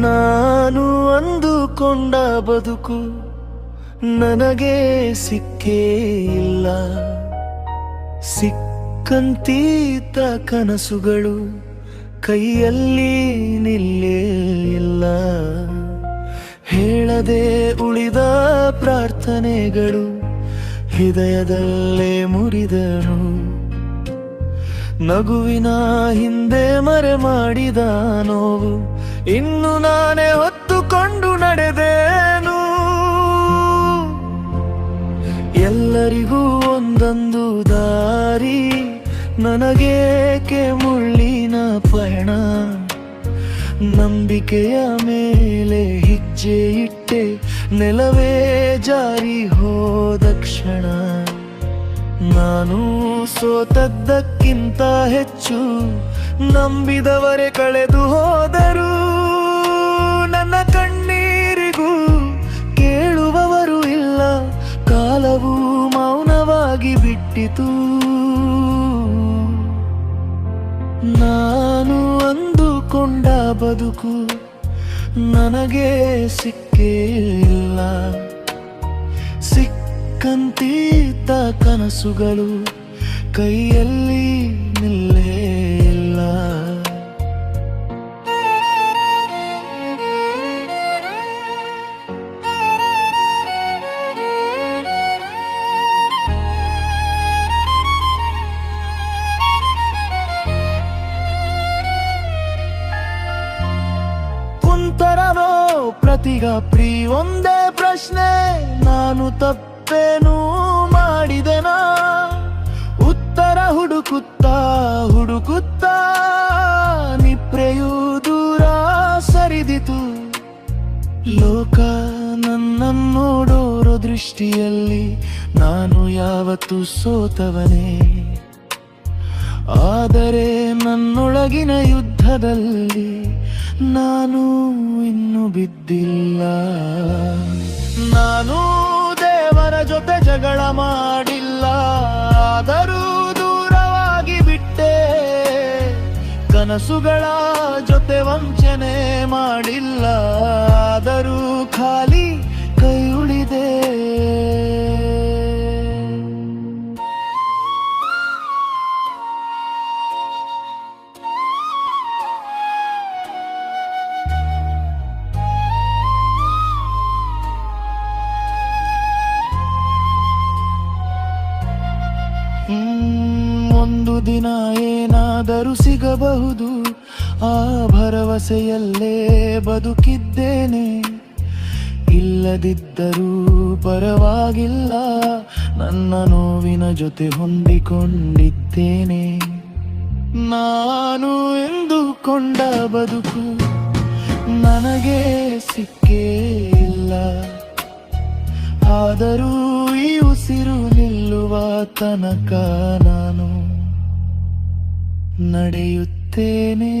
ನಾನು ಅಂದುಕೊಂಡ ಬದುಕು ನನಗೆ ಸಿಕ್ಕೇ ಇಲ್ಲ. ಸಿಕ್ಕಂತೀತ ಕನಸುಗಳು ಕೈಯಲ್ಲಿ ನಿಲ್ಲೇ ಇಲ್ಲ. ಹೇಳದೆ ಉಳಿದ ಪ್ರಾರ್ಥನೆಗಳು ಹೃದಯದಲ್ಲೇ ಮುರಿದನು. ನಗುವಿನ ಹಿಂದೆ ಮರೆ ಮಾಡಿದ ನೋವು ಇನ್ನು ನಾನೇ ಹೊತ್ತುಕೊಂಡು ನಡೆದೇನು. ಎಲ್ಲರಿಗೂ ಒಂದೊಂದು ದಾರಿ, ನನಗೇಕೆ ಮುಳ್ಳಿನ ಪಯಣ. ನಂಬಿಕೆಯ ಮೇಲೆ ಹೆಜ್ಜೆ ಇಟ್ಟೆ, ನೆಲವೇ ಜಾರಿ ಹೋದ ಕ್ಷಣ. ನಾನು ಸೋತದ್ದಕ್ಕಿಂತ ಹೆಚ್ಚು ನಂಬಿದವರೇ ಕಳೆದು ಹೋದರು. ನನ್ನ ಕಣ್ಣೀರಿಗೂ ಕೇಳುವವರು ಇಲ್ಲ, ಕಾಲವು ಮೌನವಾಗಿ ಬಿಟ್ಟಿತು. ನಾನು ಅಂದುಕೊಂಡ ಬದುಕು ನನಗೆ ಸಿಕ್ಕೇ ಇಲ್ಲ. ಸಿಕ್ಕಂತೀತ ಕನಸುಗಳು ಕೈಯಲ್ಲಿ ನಿಲ್ಲೇ ಇಲ್ಲ. ಕುಂತರನೋ ಪ್ರತಿಗಾಪ್ರಿ ಒಂದೇ ಪ್ರಶ್ನೆ, ನಾನು ತಪ್ಪೇನು ಮಾಡಿದೆನಾ? ಉತ್ತರ ಹುಡುಕುತ್ತಾ ಹುಡುಕುತ್ತಾ ನಿಪ್ರೆಯೂ ದೂರ ಸರಿದಿತು. ಲೋಕ ನನ್ನನ್ನು ನೋಡೋರೋ ದೃಷ್ಟಿಯಲ್ಲಿ ನಾನು ಯಾವತ್ತೂ ಸೋತವನೇ. ಆದರೆ ನನ್ನೊಳಗಿನ ಯುದ್ಧದಲ್ಲಿ ನಾನು ಇನ್ನೂ ಬಿದ್ದಿಲ್ಲ. ನಾನು ದೇವರ ಜೊತೆ ಜಗಳ ಮಾಡಿಲ್ಲ, ಆದರೂ ದೂರವಾಗಿ ಬಿಟ್ಟೆ. ಕನಸುಗಳ ಜೊತೆ ವಂಚನೆ ಮಾಡಿಲ್ಲ, ಆದರೂ ಖಾಲಿ ಕೈ ಉಳಿದೆ. ಒಂದು ದಿನ ಏನಾದರೂ ಸಿಗಬಹುದು, ಆ ಭರವಸೆಯಲ್ಲೇ ಬದುಕಿದ್ದೇನೆ. ಇಲ್ಲದಿದ್ದರೂ ಪರವಾಗಿಲ್ಲ, ನನ್ನ ನೋವಿನ ಜೊತೆ ಹೊಂದಿಕೊಂಡಿದ್ದೇನೆ. ನಾನು ಎಂದುಕೊಂಡ ಬದುಕು ನನಗೆ ಸಿಕ್ಕೇ ಇಲ್ಲ. ಆದರೂ ಈ ಉಸಿರು ನಿಲ್ಲುವ ತನಕ ನಾನು ನಡೆಯುತ್ತೇನೆ.